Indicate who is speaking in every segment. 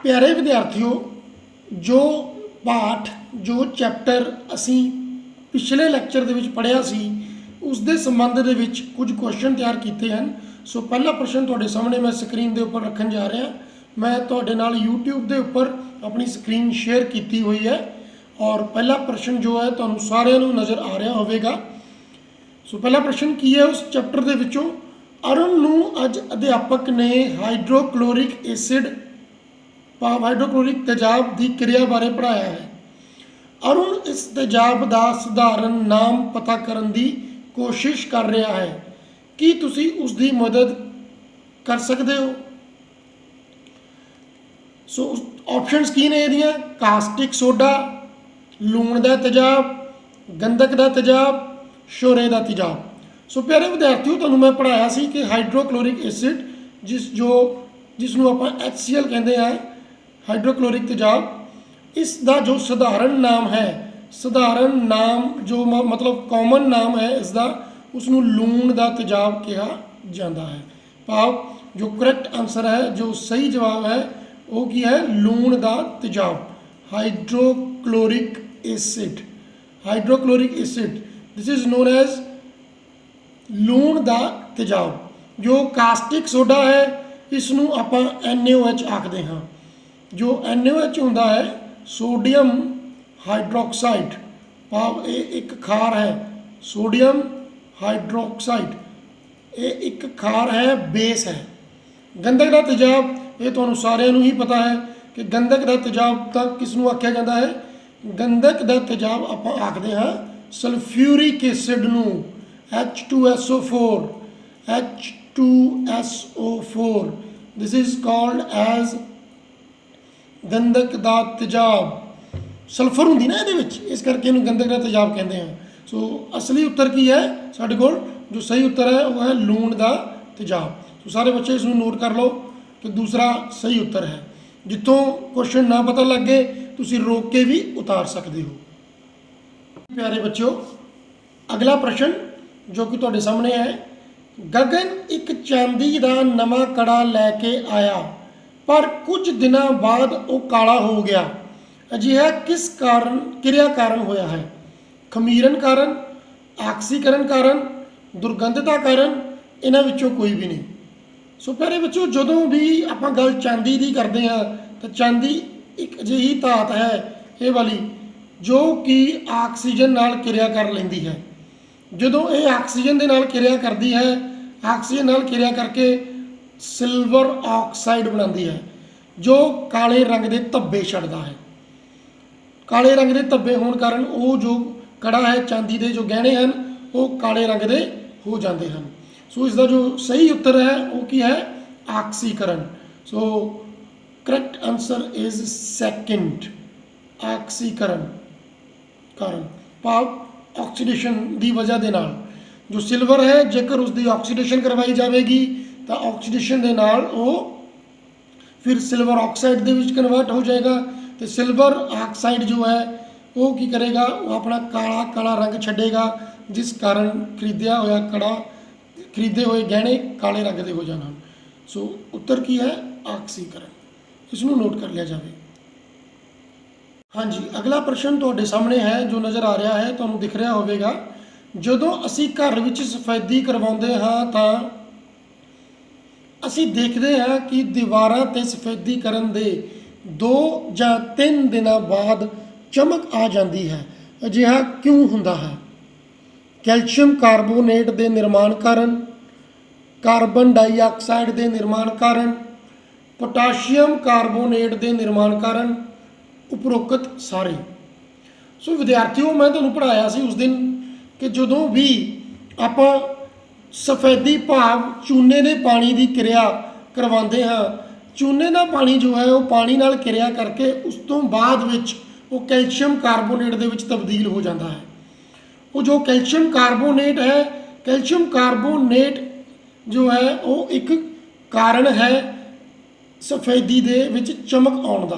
Speaker 1: प्यारे विद्यार्थियों, जो पाठ जो चैप्टर असी पिछले लैक्चर ਦੇ ਵਿੱਚ ਪੜ੍ਹਿਆ ਸੀ ਉਸ ਦੇ ਸੰਬੰਧ ਦੇ ਵਿੱਚ ਕੁਝ ਕੁਐਸਚਨ ਤਿਆਰ ਕੀਤੇ ਹਨ। ਸੋ ਪਹਿਲਾ ਪ੍ਰਸ਼ਨ ਤੁਹਾਡੇ ਸਾਹਮਣੇ ਮੈਂ ਸਕਰੀਨ ਦੇ ਉੱਪਰ ਰੱਖਣ ਜਾ ਰਿਹਾ। ਮੈਂ ਤੁਹਾਡੇ ਨਾਲ YouTube ਦੇ ਉੱਪਰ ਆਪਣੀ ਸਕਰੀਨ ਸ਼ੇਅਰ ਕੀਤੀ ਹੋਈ ਹੈ ਔਰ ਪਹਿਲਾ ਪ੍ਰਸ਼ਨ ਜੋ ਹੈ ਤੁਹਾਨੂੰ ਸਾਰਿਆਂ ਨੂੰ ਨਜ਼ਰ ਆ ਰਿਹਾ ਹੋਵੇਗਾ। ਸੋ ਪਹਿਲਾ ਪ੍ਰਸ਼ਨ ਕੀ ਹੈ ਉਸ ਚੈਪਟਰ ਦੇ ਵਿੱਚੋਂ, ਅਰੁਣ ਨੂੰ ਅੱਜ ਅਧਿਆਪਕ ਨੇ ਹਾਈਡਰੋਕਲੋਰਿਕ ਐਸਿਡ हाइड्रोक्लोरिक तेजाब की क्रिया बारे पढ़ाया है। अरुण इस तेजाब का सधारण नाम पता करने की कोशिश कर रहा है, कि तुसी उसकी मदद कर सकते हो। सो ऑप्शंस की ने ये, कास्टिक सोडा, लूण का तेजाब, गंधक का तेजाब, शोरे का तेजाब। सो प्यारे विद्यार्थियों, तुहानूं मैं पढ़ाया सी कि हाइड्रोक्लोरिक एसिड जिसनों आपां HCl कहते हैं, हाइड्रोक्लोरिक तेजाब, इसका जो सधारण नाम है, सधारण नाम जो मतलब कॉमन नाम है इसका, उसनों लूण का तेजाब कहा जाता है। भाव जो करैक्ट आंसर है, जो सही जवाब है वो की है लूण का तेजाब, hydrochloric acid. Hydrochloric acid this is known as लूण का तेजाब। जो कास्टिक सोडा है इसनों आपां NaOH आखते हाँ। जो NaOH होंदा है सोडियम हाइड्रोक्साइड, भाव ये एक खार है, सोडियम हाइड्रोक्साइड ये एक खार है, बेस है। गंधक का तेजाब ये तुहानूं सारिआं नूं ही पता है कि गंधक का तेजाब तां किसनूं आख्या जाता है, गंधक का तेजाब आपां आखदे हाँ सल्फ्यूरिक एसिड नूं, H2SO4, H2SO4 this is called as गंधक का तेजाब। सल्फर होंदी ना ये, इस करके इन्हूं गंधक का तेजाब कहते हैं। सो असली उत्तर की है साडे कोल, जो सही उत्तर है वह है लूण का तेजाब। तो सारे बच्चे इसनूं नोट कर लो कि दूसरा सही उत्तर है। जितों क्वेश्चन ना पता लगे तुसीं रोक के भी उतार सकते हो। प्यारे बच्चों, अगला प्रश्न जो कि तुहाडे सामने है, गगन एक चांदी का नवा कड़ा लैके आया पर कुछ दिनों बाद वो काला हो गया, अजिहा किस कारण क्रिया कारण होया है? खमीरन कारण, आक्सीकरण कारण, दुर्गंधता कारण, इन्हां विचों कोई भी नहीं। सो प्यारे बच्चों, जदों भी आपां गल चांदी की करते हैं तो चांदी एक अजिही धात है ये वाली जो कि आक्सीजन नाल क्रिया कर लैंदी है। जदों ये आक्सीजन दे नाल क्रिया करती है, आक्सीजन नाल क्रिया करके सिल्वर ऑक्साइड बनाती है जो काले रंग के धब्बे छड्डदा है। काले रंग के धब्बे होने कारण वो जो कड़ा है चांदी के जो गहने हैं वो काले रंग के हो जाते हैं। सो इसका जो सही उत्तर है वो की है आक्सीकरण। सो करैक्ट आंसर इज सेकंड, आक्सीकरण कारण, भाव ऑक्सीडेशन की वजह के नाल जो सिल्वर है जेकर उसकी ऑक्सीडेशन करवाई जाएगी तो ऑक्सीडेशन के नाल वो फिर सिल्वर ऑक्साइड के विच कन्वर्ट हो जाएगा। तो सिल्वर ऑक्साइड जो है वो की करेगा, वो अपना काला काला रंग छड्डेगा, जिस कारण खरीदया होया कड़ा, खरीदे हुए गहने काले रंग के हो जाना। सो उत्तर की है आक्सीकरण, इसनूं नोट कर लिया जाए। हाँ जी, अगला प्रश्न तुहाडे सामने है जो नज़र आ रहा है, तुहानूं दिख रहा होवेगा। जदों असी घर विच सफेदी करवाउंदे हाँ तां असी देखते हैं कि दीवारां ते सफेदीकरण के 2 या 3 दिनों बाद चमक आ जाती है, अजिहा क्यों हुंदा है? कैल्शियम कार्बोनेट के निर्माण कारण, कार्बन डाइऑक्साइड के निर्माण कारण, पोटाशियम कार्बोनेट के निर्माण कारण, उपरोक्त सारे। सो विद्यार्थियों, मैं तुहानूं पढ़ाया सी उस दिन कि जदों भी आपां सफेदी भाव चूने के पानी की क्रिया करवाते हाँ, चूने का पानी जो है वो पानी नाल क्रिया करके उस तो बाद विच वो कैल्शियम कार्बोनेट के विच तब्दील हो जाता है। वो जो कैल्शियम कार्बोनेट है, कैल्शियम कार्बोनेट जो है वो एक कारण है सफेदी दे विच चमक आउण दा।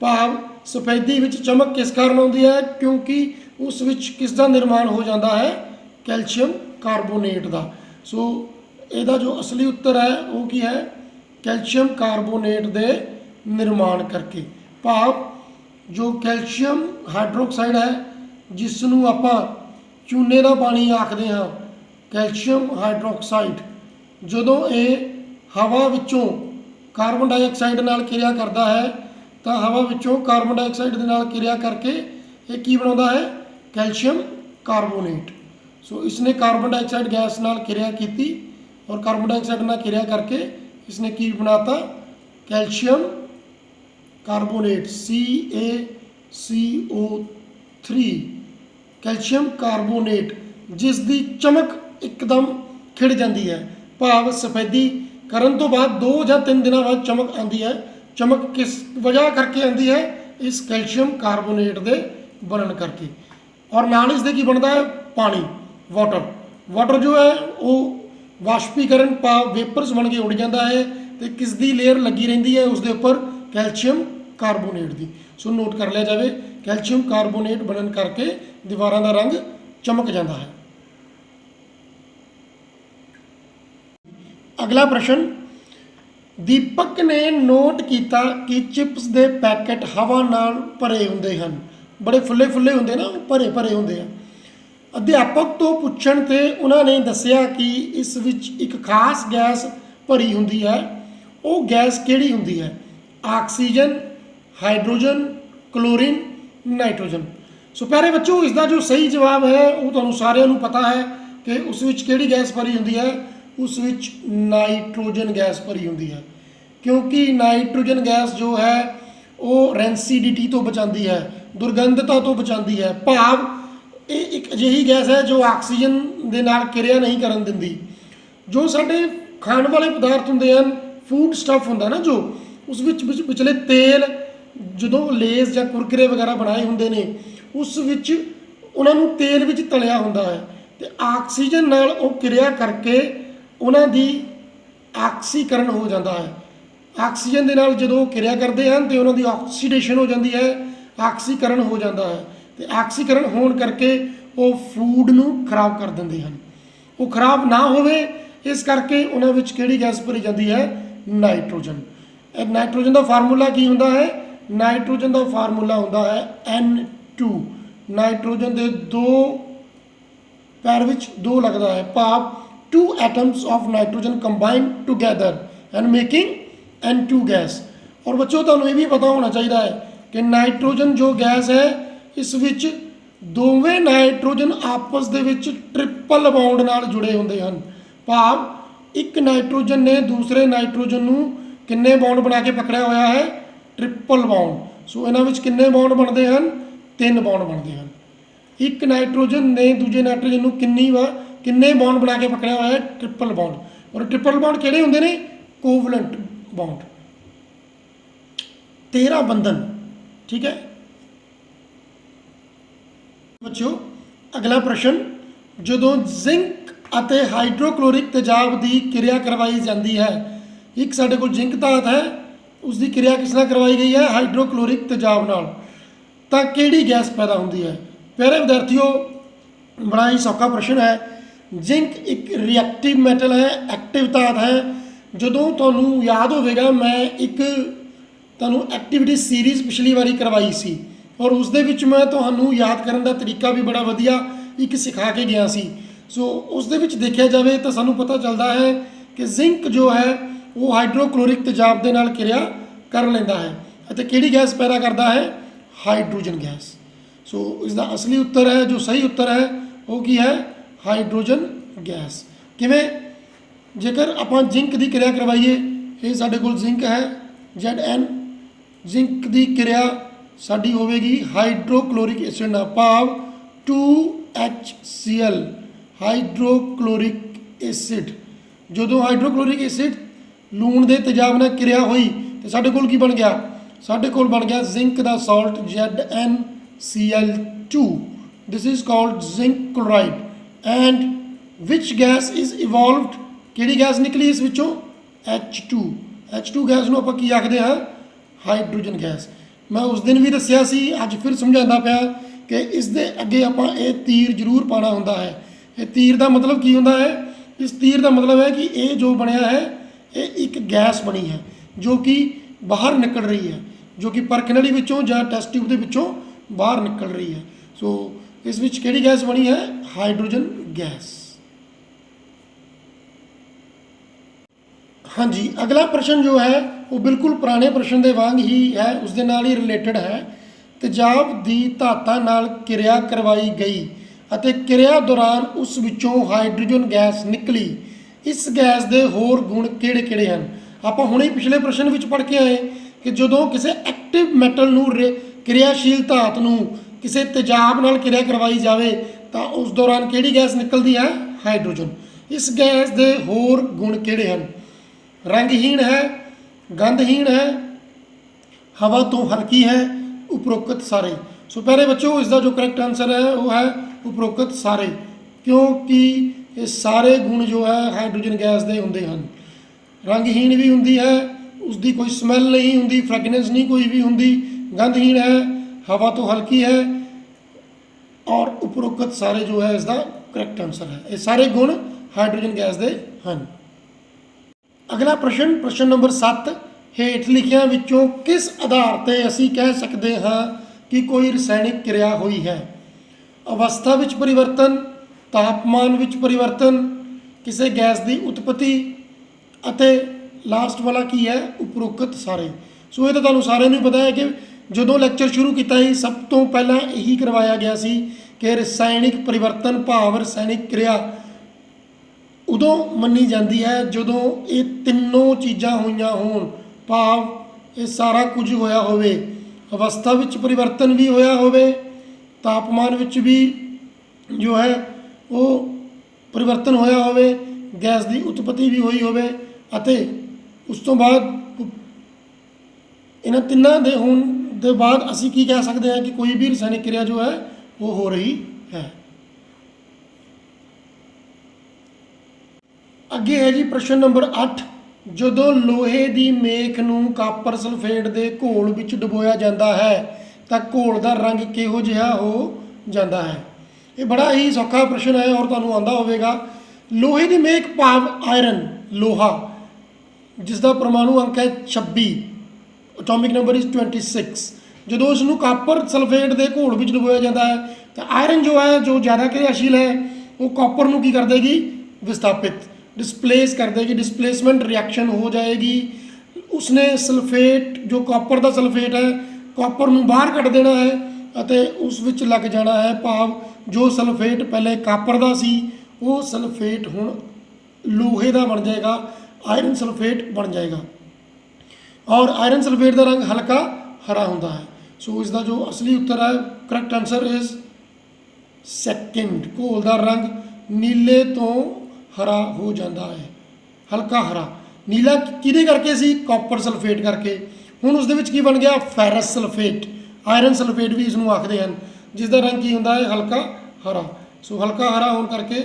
Speaker 1: भाव सफेदी विच चमक किस कारण आउंदी है? क्योंकि उस विच किसका निर्माण हो जाता है? कैल्शियम कार्बोनेट का। सो ਇਹਦਾ जो असली उत्तर है वो की है कैल्शियम कार्बोनेट के निर्माण करके। भाव जो कैल्शियम हाइड्रोक्साइड है जिसनों आपां चूने का पानी आखते हाँ, कैल्शियम हाइड्रोक्साइड, जदों ये हवा विचों कार्बन डाइऑक्साइड नाल किरिया करता है तो हवा विचों कार्बन डाइऑक्साइड दे नाल किरिया करके ये की बनाता है, कैल्शियम कार्बोनेट। सो इसने कार्बन डाइऑक्साइड गैस नाल किरिया की और कार्बन डाइऑक्साइड नाल किरिया करके इसने की बनाता, calcium carbonate CaCO3, calcium carbonate, जिसकी चमक एकदम खिड़ जाती है। भाव सफेदी करन तो बाद 2 या 3 दिनों बाद चमक आती है। चमक किस वजह करके आती है, इस कैल्शियम कार्बोनेट के बनन करके। और नाल इसके की बनता है, पानी, वाटर। वाटर जो है वो वाष्पीकरण भाव वेपर्स बन के उड़ जाता है तो किसकी लेयर लगी रही है उसके उपर, कैल्शियम कार्बोनेट की। सो नोट कर लिया जाए, कैल्शियम कार्बोनेट बनन करके दीवारों का रंग चमक जाता है। अगला प्रश्न, दीपक ने नोट किया कि चिप्स के पैकेट हवा नाल भरे होंदे हैं, बड़े फुले फुले होंदे ना, भरे भरे होंदे हैं। अध्यापक तो पुछण ते उन्होंने दसिया कि इस विच एक खास गैस भरी होंदी है, वो गैस किहड़ी होंदी है, ऑक्सीजन, हाइड्रोजन, क्लोरीन, नाइट्रोजन। सो प्यारे बच्चों, इसका जो सही जवाब है वो तुहानूं सारिਆਂ ਨੂੰ पता है कि उस विच किहड़ी गैस भरी होंदी है, उस विच नाइट्रोजन गैस भरी होंदी है। क्योंकि नाइट्रोजन गैस जो है वो रेंसीडिटी तो बचाती है, दुर्गंधता तो बचाती है। भाव ये एक अजिही गैस है जो ऑक्सीजन के नाल किरिया नहीं करन दिंदी। जो साडे खाण वाले पदार्थ होंदे हैं, फूड स्टफ होंदा ना, जो उस विचले तेल जो लेस या कुरकुरे वगैरह बनाए होंदे ने, उस विच उन्हां नूं तेल विच तलिया होंदा है ते ऑक्सीजन नाल वो किरिया करके उन्हां दी ऑक्सीकरण हो जाता है। ऑक्सीजन दे नाल जदों किरिया करते हैं तो उन्हां दी ऑक्सीडेशन हो जाती है, ऑक्सीकरण हो जाता है तो ऑक्सीकरण होने करके वो फूड नूं खराब कर देंदे हैं। वो खराब ना होवे इस करके उन्हां विच किहड़ी गैस भरी जाती है, नाइट्रोजन। नाइट्रोजन का फार्मूला की होंदा है, नाइट्रोजन का फार्मूला होंदा है N2। नाइट्रोजन के 2 पैर विच 2 लगता है, भाव 2 atoms of nitrogen combine together and making N2 gas. और बच्चों तुहानूं ये भी पता होना चाहिए है कि नाइट्रोजन जो गैस है इस विच दोवें नाइट्रोजन आपस दे विच ट्रिपल बॉन्ड नाल जुड़े होंदे हैं। भाव एक नाइट्रोजन ने दूसरे नाइट्रोजन नूं किन्ने बॉन्ड बना के पकड़िया होया है, ट्रिपल बॉन्ड। सो इन्हां विच किन्ने बॉन्ड बनते हैं, 3 बॉन्ड बनते हैं। एक नाइट्रोजन ने दूजे नाइट्रोजन नूं किन्ने बॉन्ड बना के पकड़िया होया है, ट्रिपल बॉन्ड। और ट्रिपल बॉन्ड किहड़े होंदे ने, कोवलेंट बॉन्ड, 13 बंधन। ठीक है बच्चों, अगला प्रश्न, जदों जिंक अते हाइड्रोक्लोरिक तेजाब की किरिया करवाई जाती है, एक साडे कोल जिंक धात है, उसकी किरिया किस नाल करवाई गई है, हाइड्रोक्लोरिक तेजाब नाल, तां किहड़ी गैस पैदा होंदी है। प्यारे विद्यार्थियों, बड़ा ही सौखा प्रश्न है। जिंक एक रिएक्टिव मैटल है, एक्टिव धात है। जदों तुहानूं याद होवेगा, मैं एक तुहानूं एक्टिविटी सीरीज़ पिछली बारी करवाई सी और उस दे विच मैं तुहानूं याद करन दा तरीका भी बड़ा वधिया एक सिखा के गया सी। सो उस दे विच देखिया जाए तो सानूं पता चलता है कि जिंक जो है वो हाइड्रोक्लोरिक तेजाब दे नाल किरिया कर लैंदा है अते किहड़ी गैस पैदा करता है, हाइड्रोजन गैस। सो इसका असली उत्तर है, जो सही उत्तर है वो की है, हाइड्रोजन गैस। किवें, जेकर आपां जिंक की किरिया करवाइए, ये साडे कोल जिंक है Zn, जिंक की किरिया साडी होवेगी हाइड्रोक्लोरिक एसिड नाल, भाव 2HCl, हाइड्रोक्लोरिक एसिड। जदों हाइड्रोक्लोरिक एसिड लूण के तेजाब नाल किरिया हुई तो साडे कोल की बन गया, साडे कोल बन गया जिंक का salt ZnCl2। This is called zinc chloride. And which gas is evolved, किहड़ी गैस निकली इस विचों, H2 गैस नूं आपां की आखदे हां, हाइड्रोजन गैस। मैं उस दिन भी दसिया सी, अज फिर समझाता पाया कि इस दे अगे आपां ये तीर जरूर पाना होंदा है। ये तीर का मतलब की होंदा है, इस तीर का मतलब है कि ये जो बनया है ये एक गैस बनी है जो कि बाहर निकल रही है, जो कि परख नली विचों ਜਾਂ ਟੈਸਟ ਟਿਊਬ ਦੇ ਵਿੱਚੋਂ ਬਾਹਰ ਨਿਕਲ ਰਹੀ ਹੈ। ਸੋ ਇਸ ਵਿੱਚ ਕਿਹੜੀ ਗੈਸ ਬਣੀ ਹੈ? Hydrogen gas. हाँ जी, अगला प्रश्न जो है वो बिल्कुल पुराने प्रश्न के वांग ही है, उस दे नाल ही रिलेटेड है। तेजाब दी धातां नाल किरिया करवाई गई अते किरिया दौरान उस विचों हाइड्रोजन गैस निकली, इस गैस के होर गुण किहड़े किहड़े हैं? आपां हुणे पिछले प्रश्न विच पढ़ के आए कि जदों किसी एक्टिव मैटल नूं किरियाशील धात नूं किसी तेजाब नाल किरिया करवाई जाए तो उस दौरान किहड़ी गैस निकलती है? हाइड्रोजन। इस गैस के होर गुण किहड़े हैं? रंगहीन है, गंधहीन है, हवा तो हल्की है, उपरोक्त सारे। सो पहले बच्चों इसका जो करेक्ट आंसर है वो है उपरोक्त सारे, क्योंकि ये सारे गुण जो है हाइड्रोजन गैस के होंगे हैं। रंगहीन भी होंगी है, उसकी कोई स्मैल नहीं होंगी, फ्रैगनेंस नहीं कोई भी होंगी, गंधहीन है, हवा तो हल्की है और उपरोक्त सारे जो है इसका करेक्ट आंसर है। ये सारे गुण हाइड्रोजन गैस के हैं। अगला प्रश्न, प्रश्न नंबर 7, हेठ लिखियां विचों किस आधार पर असी कह सकते हाँ कि कोई रसायनिक क्रिया हुई है? अवस्था विच परिवर्तन, तापमान विच परिवर्तन, किसी गैस की उत्पत्ति अते लास्ट वाला की है? उपरोक्त सारे। सो ये तो तुहानूं सारिआं नूं पता है कि जदों लैक्चर शुरू किया ही सब तो पहला यही करवाया गया सी कि रसायनिक परिवर्तन भाव रसायनिक क्रिया उदों मनी जाती है जदों ये तीनों चीज़ां होईयां होण, भाव ये सारा कुछ होया होवे, अवस्था विच परिवर्तन भी होया होवे, तापमान विच भी जो है वो परिवर्तन होया होवे, गैस की उत्पत्ति भी हुई होवे अते उस तो बाद इन्हां तिन्नां दे होण दे बाद असीं की कह सकते हैं कि कोई भी रसायनिक क्रिया जो है वो हो रही है। अगे है जी प्रश्न नंबर 8, जदों लोहे की मेख नूं कापर सल्फेट के घोल विच डुबोया जाता है तो घोल का रंग किहो जिहा हो जाता है? ये बड़ा ही सौखा प्रश्न है और तुहानूं आंदा होवेगा। लोहे की मेख भाव आयरन लोहा जिसका परमाणु अंक है 26, एटॉमिक नंबर इज 26, जदों उसनूं कापर सल्फेट के घोल विच डुबोया जाता है तो आयरन जो है जो ज़्यादा क्रियाशील है वो कॉपर नूं की कर देगी? विस्थापित, डिस्प्लेस कर देगी, डिस्प्लेसमेंट रिएक्शन हो जाएगी। उसने सल्फेट जो कॉपर का सल्फेट है कॉपर नूं बाहर कढ़ देना है अते उस विच लग जाना है, भाव जो सल्फेट पहले कापर का सी वो सल्फेट हुण लोहे का बन जाएगा, आयरन सल्फेट बन जाएगा। और आयरन सल्फेट का रंग हल्का हरा होता है। सो इसका जो असली उत्तर है करैक्ट आंसर इज सेकंड, घोल का रंग नीले तो हरा हो जाता है, हल्का हरा। नीला किहदे करके सी? कॉपर सल्फेट करके। हुण उस दे विच की बन गया? फैरस सल्फेट, आयरन सल्फेट भी इसनूं आखदे हैं, जिसका रंग की होंदा है? हल्का हरा। सो हल्का हरा होने करके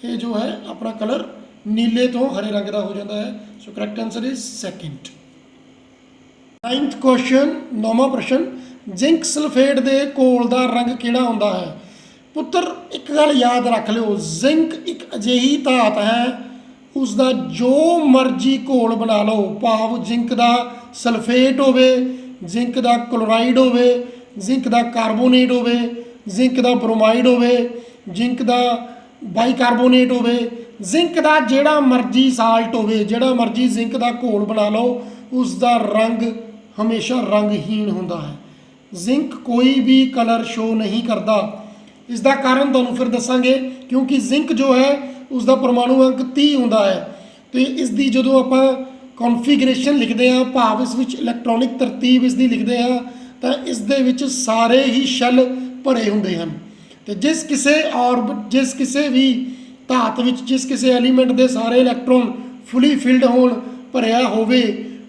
Speaker 1: ये जो है अपना कलर नीले तो हरे रंग का हो जाता है। So correct answer is second. 9th question, 9वां प्रश्न, जिंक सल्फेट के घोल का रंग किहड़ा होंदा है? पुत्र एक गल याद रख लो, जिंक एक अजिही धात है उसका जो मर्जी घोल बना लो, भाव जिंक का सल्फेट होवे, जिंक का क्लोराइड होवे, जिंक का कार्बोनेट होवे, जिंक का ब्रोमाइड होवे, जिंक का बाईकार्बोनेट होवे, जिंक का जिहड़ा मर्जी साल्ट होवे, जिहड़ा मर्जी जिंक का घोल बना लो उसका रंग हमेशा रंगहीन होता है। जिंक कोई भी कलर शो नहीं करता। इसका कारण तुहानूं फिर दसांगे, क्योंकि जिंक जो है उसका परमाणु अंक 30 होता है। तो इसकी जो आप कॉन्फिगरेशन लिखते हैं, भाव इस विच इलैक्ट्रॉनिक तरतीब इसकी लिखते हैं तो इस दे विच सारे ही शैल भरे होंदे हैं। तो जिस किसी भी धात विच जिस किसी एलीमेंट के सारे इलैक्ट्रॉन फुली फिल्ड होण भरिया होवे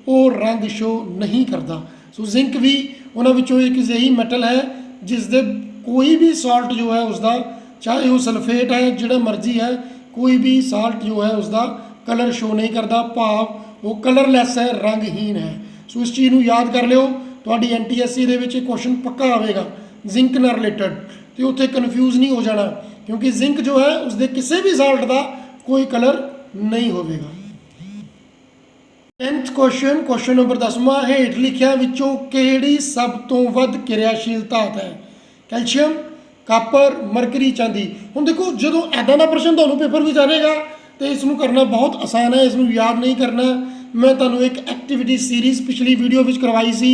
Speaker 1: वो रंग शो नहीं करता। सो जिंक भी उन्हां विचों एक अजिही मैटल है जिसदे कोई भी साल्ट जो है उसका, चाहे वो सल्फेट है जिहड़ा मर्जी है, कोई भी साल्ट जो है उसका कलर शो नहीं करता, भाव वो कलरलैस है, रंगहीन है। सो इस चीज़ को याद कर लियो, तुहाडी NTSC दे विच क्वेश्चन पक्का आएगा जिंक नाल रिलेटेड, तो उत्थे कन्फ्यूज़ नहीं हो जाना, क्योंकि जिंक जो है उसके किसी भी साल्ट का कोई कलर नहीं होगा। 10th क्वेश्चन नंबर 10वां ਹੇਠ ਲਿਖਿਆਂ ਵਿੱਚੋਂ ਕਿਹੜੀ ਸਭ ਤੋਂ ਵੱਧ ਕਿਰਿਆਸ਼ੀਲ ਧਾਤ ਹੈ? ਕੈਲਸ਼ੀਅਮ, ਕਾਪਰ, ਮਰਕਰੀ, ਚਾਂਦੀ। ਹੁਣ ਦੇਖੋ ਜਦੋਂ ਐਦਾਂ ਦਾ ਪ੍ਰਸ਼ਨ ਤੁਹਾਨੂੰ ਪੇਪਰ ਵਿੱਚ ਆਵੇਗਾ ਤੇ ਇਸ ਨੂੰ ਕਰਨਾ ਬਹੁਤ ਆਸਾਨ ਹੈ, ਇਸ ਨੂੰ ਯਾਦ ਨਹੀਂ ਕਰਨਾ। ਮੈਂ ਤੁਹਾਨੂੰ ਇੱਕ ਐਕਟੀਵਿਟੀ ਸੀਰੀਜ਼ ਪਿਛਲੀ ਵੀਡੀਓ ਵਿੱਚ ਕਰਵਾਈ ਸੀ।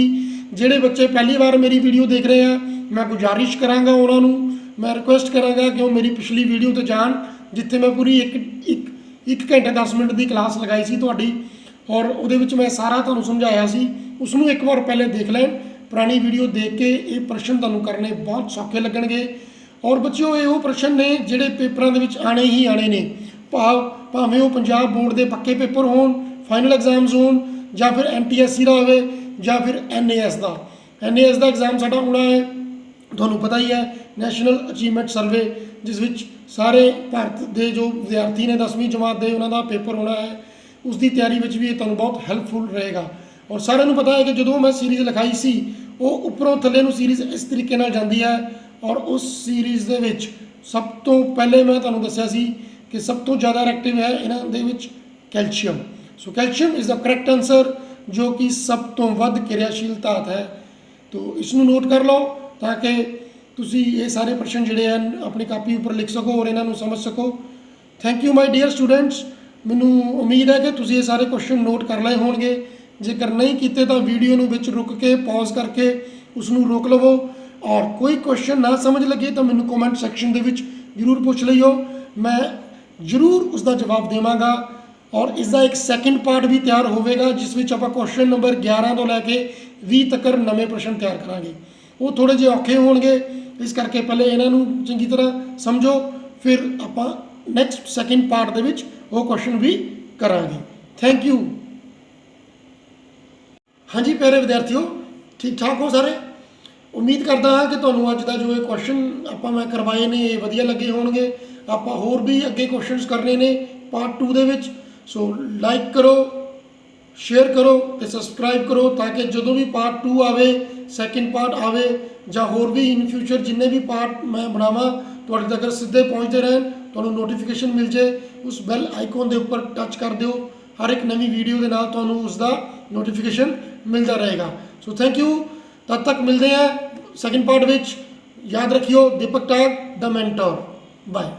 Speaker 1: ਜਿਹੜੇ ਬੱਚੇ ਪਹਿਲੀ ਵਾਰ ਮੇਰੀ ਵੀਡੀਓ ਦੇਖ ਰਹੇ ਆ, ਮੈਂ ਗੁਜ਼ਾਰਿਸ਼ ਕਰਾਂਗਾ ਉਹਨਾਂ ਨੂੰ, ਮੈਂ ਰਿਕੁਐਸਟ ਕਰਾਂਗਾ ਕਿ ਉਹ ਮੇਰੀ ਪਿਛਲੀ ਵੀਡੀਓ ਤੇ ਜਾਣ, ਜਿੱਥੇ ਮੈਂ ਪੂਰੀ ਇੱਕ ਘੰਟੇ 10 ਮਿੰਟ ਦੀ ਕਲਾਸ ਲਗਾਈ ਸੀ ਤੁਹਾਡੀ, ਔਰ ਉਹਦੇ ਵਿੱਚ ਮੈਂ ਸਾਰਾ ਤੁਹਾਨੂੰ ਸਮਝਾਇਆ ਸੀ। ਉਸ ਨੂੰ ਇੱਕ ਵਾਰ ਪਹਿਲੇ ਦੇਖ ਲੈਣ। ਪੁਰਾਣੀ ਵੀਡੀਓ ਦੇਖ ਕੇ ਇਹ ਪ੍ਰਸ਼ਨ ਤੁਹਾਨੂੰ ਕਰਨੇ ਬਹੁਤ ਸੌਖੇ ਲੱਗਣਗੇ। ਔਰ ਬੱਚਿਓ ਇਹ ਉਹ ਪ੍ਰਸ਼ਨ ਨੇ ਜਿਹੜੇ ਪੇਪਰਾਂ ਦੇ ਵਿੱਚ ਆਣੇ ਹੀ ਆਣੇ ਨੇ, ਭਾਵੇਂ ਉਹ ਪੰਜਾਬ ਬੋਰਡ ਦੇ ਪੱਕੇ ਪੇਪਰ ਹੋਣ, ਫਾਈਨਲ ਐਗਜ਼ਾਮਸ ਹੋਣ, ਜਾਂ ਫਿਰ NTSC ਦਾ ਹੋਵੇ, ਜਾਂ ਫਿਰ NAS ਦਾ। NAS ਦਾ ਐਗਜ਼ਾਮ ਸਾਡਾ ਹੋਣਾ ਹੈ, ਤੁਹਾਨੂੰ ਪਤਾ ਹੀ ਹੈ, ਨੈਸ਼ਨਲ ਅਚੀਵਮੈਂਟ ਸਰਵੇ, ਜਿਸ ਵਿੱਚ ਸਾਰੇ ਭਾਰਤ ਦੇ ਜੋ ਵਿਦਿਆਰਥੀ ਨੇ 10ਵੀਂ ਜਮਾਤ ਦੇ ਉਹਨਾਂ ਦਾ ਪੇਪਰ ਹੋਣਾ ਹੈ। ਉਸ ਦੀ ਤਿਆਰੀ ਵਿੱਚ ਵੀ ਇਹ ਤੁਹਾਨੂੰ ਬਹੁਤ ਹੈਲਪਫੁਲ ਰਹੇਗਾ। ਔਰ ਸਾਰਿਆਂ ਨੂੰ ਪਤਾ ਹੈ ਕਿ ਜਦੋਂ ਮੈਂ ਸੀਰੀਜ਼ ਲਿਖਾਈ ਸੀ, ਉਹ ਉੱਪਰੋਂ ਥੱਲੇ ਨੂੰ ਸੀਰੀਜ਼ ਇਸ ਤਰੀਕੇ ਨਾਲ ਜਾਂਦੀ ਹੈ। ਔਰ ਉਸ ਸੀਰੀਜ਼ ਦੇ ਵਿੱਚ ਸਭ ਤੋਂ ਪਹਿਲੇ ਮੈਂ ਤੁਹਾਨੂੰ ਦੱਸਿਆ ਸੀ ਕਿ ਸਭ ਤੋਂ ਜ਼ਿਆਦਾ ਰਿਐਕਟਿਵ ਹੈ ਇਹਨਾਂ ਦੇ ਵਿੱਚ calcium. So calcium is the correct answer, ਜੋ ਕਿ ਸਭ ਤੋਂ ਵੱਧ ਕਿਰਿਆਸ਼ੀਲ ਧਾਤ ਹੈ। ਤੋ ਇਸ ਨੂੰ ਨੋਟ ਕਰ ਲਓ ਤਾਂ ਕਿ ਤੁਸੀਂ ਇਹ ਸਾਰੇ ਪ੍ਰਸ਼ਨ ਜਿਹੜੇ ਹਨ ਆਪਣੀ ਕਾਪੀ ਉੱਪਰ ਲਿਖ ਸਕੋ ਔਰ ਇਹਨਾਂ ਨੂੰ ਸਮਝ ਸਕੋ। Thank you my dear students. ਮੈਨੂੰ ਉਮੀਦ ਹੈ ਕਿ ਤੁਸੀਂ ਇਹ ਸਾਰੇ ਕੁਐਸਚਨ ਨੋਟ ਕਰ ਲਏ ਹੋਣਗੇ। ਜੇਕਰ ਨਹੀਂ ਕੀਤੇ ਤਾਂ ਵੀਡੀਓ ਨੂੰ ਵਿੱਚ ਰੁਕ ਕੇ ਪੌਜ਼ ਕਰਕੇ ਉਸ ਨੂੰ ਰੋਕ ਲਵੋ, ਔਰ ਕੋਈ ਕੁਐਸਚਨ ਨਾ ਸਮਝ ਲੱਗੇ ਤਾਂ ਮੈਨੂੰ ਕਮੈਂਟ ਸੈਕਸ਼ਨ ਦੇ ਵਿੱਚ ਜ਼ਰੂਰ ਪੁੱਛ ਲਈਓ, ਮੈਂ ਜ਼ਰੂਰ ਉਸ ਦਾ ਜਵਾਬ ਦੇਵਾਂਗਾ। ਔਰ ਇਸ ਦਾ ਇੱਕ ਸੈਕਿੰਡ ਪਾਰਟ ਵੀ ਤਿਆਰ ਹੋਵੇਗਾ, ਜਿਸ ਵਿੱਚ ਆਪਾਂ ਕੁਐਸਚਨ ਨੰਬਰ 11 ਤੋਂ ਲੈ ਕੇ 20 ਤੱਕ ਨਵੇਂ ਪ੍ਰਸ਼ਨ ਤਿਆਰ ਕਰਾਂਗੇ। ਉਹ ਥੋੜ੍ਹੇ ਜਿਹੇ ਔਖੇ ਹੋਣਗੇ, ਇਸ ਕਰਕੇ ਪਹਿਲੇ ਇਹਨਾਂ ਨੂੰ ਚੰਗੀ ਤਰ੍ਹਾਂ ਸਮਝੋ, ਫਿਰ ਆਪਾਂ ਨੈਕਸਟ ਸੈਕਿੰਡ ਪਾਰਟ ਦੇ ਵਿੱਚ ਉਹ ਕੁਐਸਚਨ ਵੀ ਕਰਾਂਗੇ। Thank you. ਹਾਂਜੀ ਪਿਆਰੇ ਵਿਦਿਆਰਥੀਓ, ਠੀਕ ਠਾਕ ਹੋ ਸਾਰੇ? ਉਮੀਦ ਕਰਦਾ ਹਾਂ ਕਿ ਤੁਹਾਨੂੰ ਅੱਜ ਦਾ ਜੋ ਇਹ ਕੁਐਸਚਨ ਆਪਾਂ ਮੈਂ ਕਰਵਾਏ ਨੇ ਇਹ ਵਧੀਆ ਲੱਗੇ ਹੋਣਗੇ। ਆਪਾਂ ਹੋਰ ਵੀ ਅੱਗੇ ਕੁਐਸਚਨਸ ਕਰਨੇ ਨੇ ਪਾਰਟ 2 ਦੇ ਵਿੱਚ। ਸੋ ਲਾਈਕ ਕਰੋ, ਸ਼ੇਅਰ ਕਰੋ ਤੇ ਸਬਸਕ੍ਰਾਈਬ ਕਰੋ, ਤਾਂ ਕਿ ਜਦੋਂ ਵੀ ਪਾਰਟ 2 ਆਵੇ, ਸੈਕਿੰਡ ਪਾਰਟ ਆਵੇ, ਜਾਂ ਹੋਰ ਵੀ ਇਨ ਫਿਊਚਰ ਜਿੰਨੇ ਵੀ ਪਾਰਟ ਮੈਂ ਬਣਾਵਾਂ ਤੁਹਾਡੇ ਤੱਕ ਸਿੱਧੇ ਪਹੁੰਚਦੇ ਰਹਿਣ, ਤੁਹਾਨੂੰ ਨੋਟੀਫਿਕੇਸ਼ਨ ਮਿਲ ਜੇ। ਉਸ ਬੈਲ ਆਈਕਨ ਦੇ ਉੱਪਰ ਟੱਚ ਕਰ ਦਿਓ, ਹਰ ਇੱਕ ਨਵੀਂ ਵੀਡੀਓ ਦੇ ਨਾਲ ਤੁਹਾਨੂੰ ਉਸ ਦਾ ਨੋਟੀਫਿਕੇਸ਼ਨ ਮਿਲਦਾ ਰਹੇਗਾ। So thank you. ਤਦ ਤੱਕ ਮਿਲਦੇ हैं सेकंड पार्ट ਵਿੱਚ। याद रखियो दीपक टाग द मेंटर। बाय।